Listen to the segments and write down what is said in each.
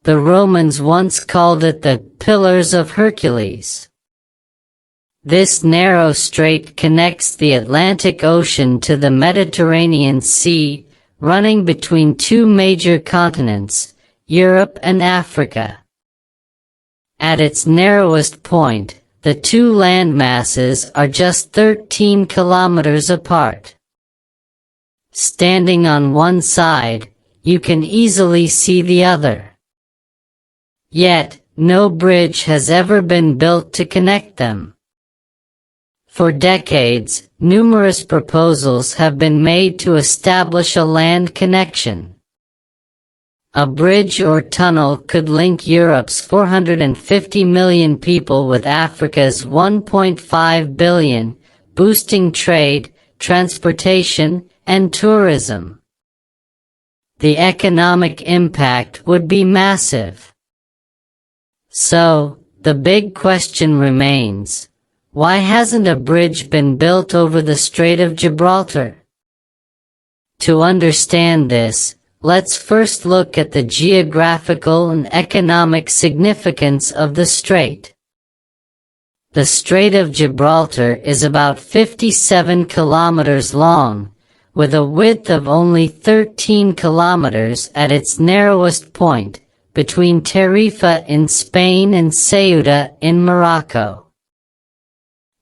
The Romans once called it the Pillars of Hercules. This narrow strait connects the Atlantic Ocean to the Mediterranean Sea, running between two major continents, Europe and Africa. At its narrowest point, the two landmasses are just 13 kilometers apart. Standing on one side, you can easily see the other. Yet, no bridge has ever been built to connect them. For decades, numerous proposals have been made to establish a land connection. A bridge or tunnel could link Europe's 450 million people with Africa's 1.5 billion, boosting trade, transportation, and tourism. The economic impact would be massive. So, the big question remains, why hasn't a bridge been built over the Strait of Gibraltar? To understand this, let's first look at the geographical and economic significance of the strait. The Strait of Gibraltar is about 57 kilometers long, with a width of only 13 kilometers at its narrowest point, between Tarifa in Spain and Ceuta in Morocco.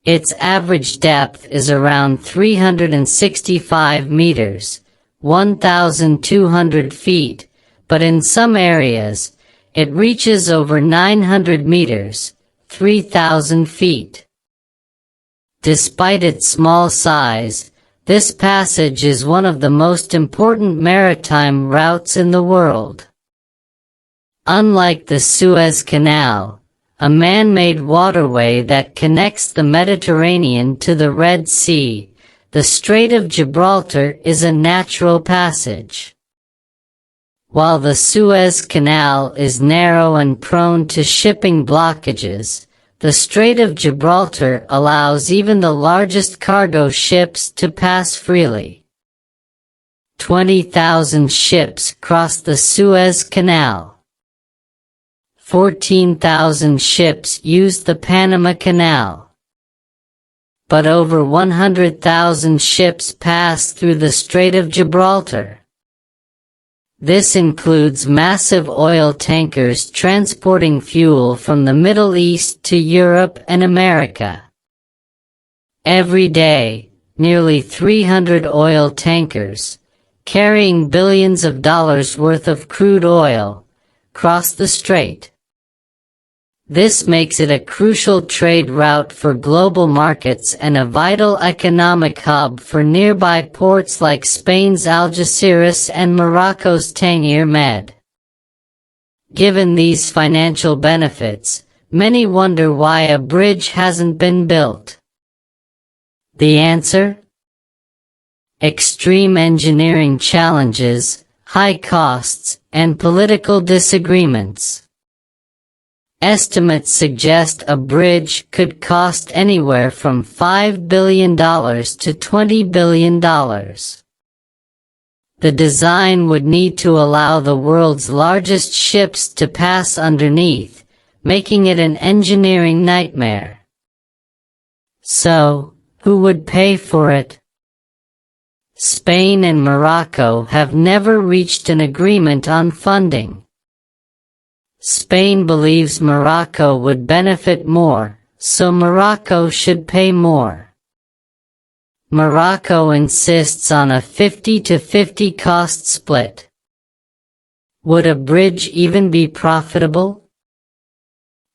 Its average depth is around 365 meters, 1,200 feet, but in some areas, it reaches over 900 meters, 3,000 feet. Despite its small size, this passage is one of the most important maritime routes in the world. Unlike the Suez Canal, a man-made waterway that connects the Mediterranean to the Red Sea, the Strait of Gibraltar is a natural passage. While the Suez Canal is narrow and prone to shipping blockages, the Strait of Gibraltar allows even the largest cargo ships to pass freely. 20,000 ships cross the Suez Canal. 14,000 ships use the Panama Canal. But over 100,000 ships pass through the Strait of Gibraltar. This includes massive oil tankers transporting fuel from the Middle East to Europe and America. Every day, nearly 300 oil tankers, carrying billions of dollars worth of crude oil, cross the strait. This makes it a crucial trade route for global markets and a vital economic hub for nearby ports like Spain's Algeciras and Morocco's Tangier Med. Given these financial benefits, many wonder why a bridge hasn't been built. The answer? Extreme engineering challenges, high costs, and political disagreements. Estimates suggest a bridge could cost anywhere from $5 billion to $20 billion. The design would need to allow the world's largest ships to pass underneath, making it an engineering nightmare. So, who would pay for it? Spain and Morocco have never reached an agreement on funding. Spain believes Morocco would benefit more, so Morocco should pay more. Morocco insists on a 50-50 cost split. Would a bridge even be profitable?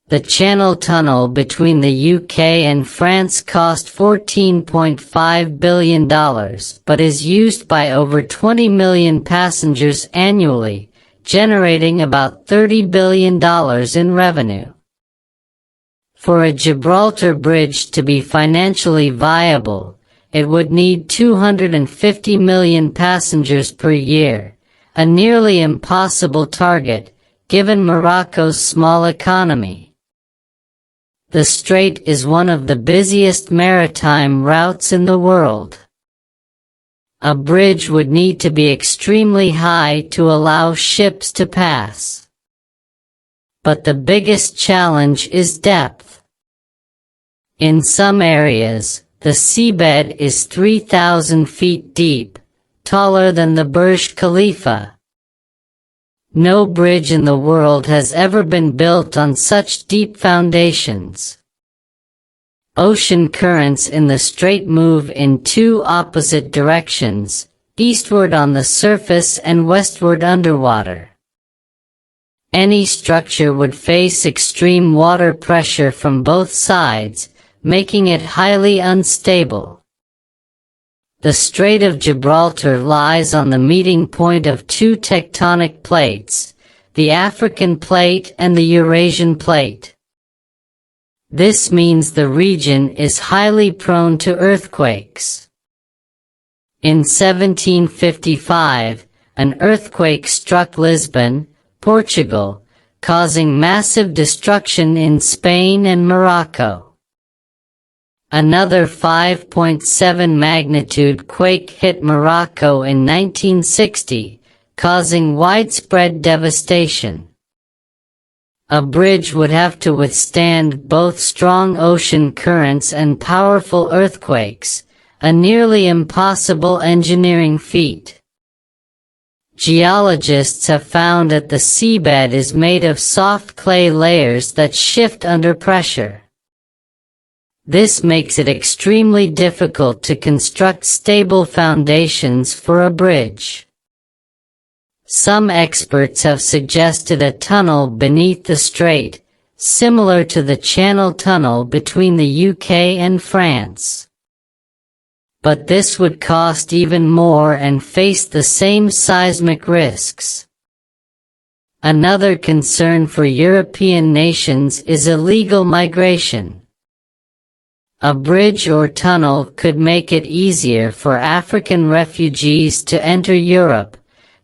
The Channel Tunnel between the UK and France cost $14.5 billion but is used by over 20 million passengers annually, generating about $30 billion in revenue. For a Gibraltar bridge to be financially viable, it would need 250 million passengers per year, a nearly impossible target, given Morocco's small economy. The strait is one of the busiest maritime routes in the world. A bridge would need to be extremely high to allow ships to pass. But the biggest challenge is depth. In some areas, the seabed is 3,000 feet deep, taller than the Burj Khalifa. No bridge in the world has ever been built on such deep foundations. Ocean currents in the strait move in two opposite directions, eastward on the surface and westward underwater. Any structure would face extreme water pressure from both sides, making it highly unstable. The Strait of Gibraltar lies on the meeting point of two tectonic plates, the African Plate and the Eurasian Plate. This means the region is highly prone to earthquakes. In 1755, an earthquake struck Lisbon, Portugal, causing massive destruction in Spain and Morocco. Another 5.7 magnitude quake hit Morocco in 1960, causing widespread devastation. A bridge would have to withstand both strong ocean currents and powerful earthquakes, a nearly impossible engineering feat. Geologists have found that the seabed is made of soft clay layers that shift under pressure. This makes it extremely difficult to construct stable foundations for a bridge. Some experts have suggested a tunnel beneath the strait, similar to the Channel Tunnel between the UK and France. But this would cost even more and face the same seismic risks. Another concern for European nations is illegal migration. A bridge or tunnel could make it easier for African refugees to enter Europe,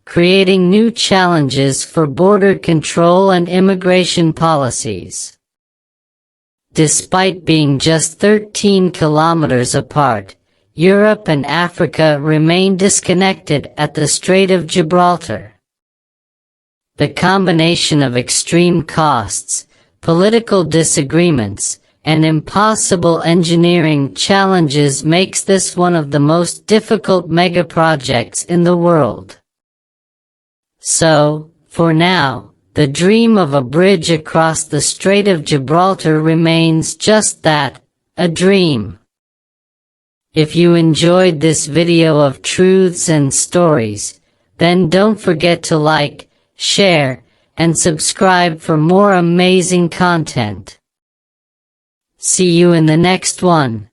creating new challenges for border control and immigration policies. Despite being just 13 kilometers apart, Europe and Africa remain disconnected at the Strait of Gibraltar. The combination of extreme costs, political disagreements, and impossible engineering challenges makes this one of the most difficult megaprojects in the world. So, for now, the dream of a bridge across the Strait of Gibraltar remains just that, a dream. If you enjoyed this video of truths and stories, then don't forget to like, share, and subscribe for more amazing content. See you in the next one.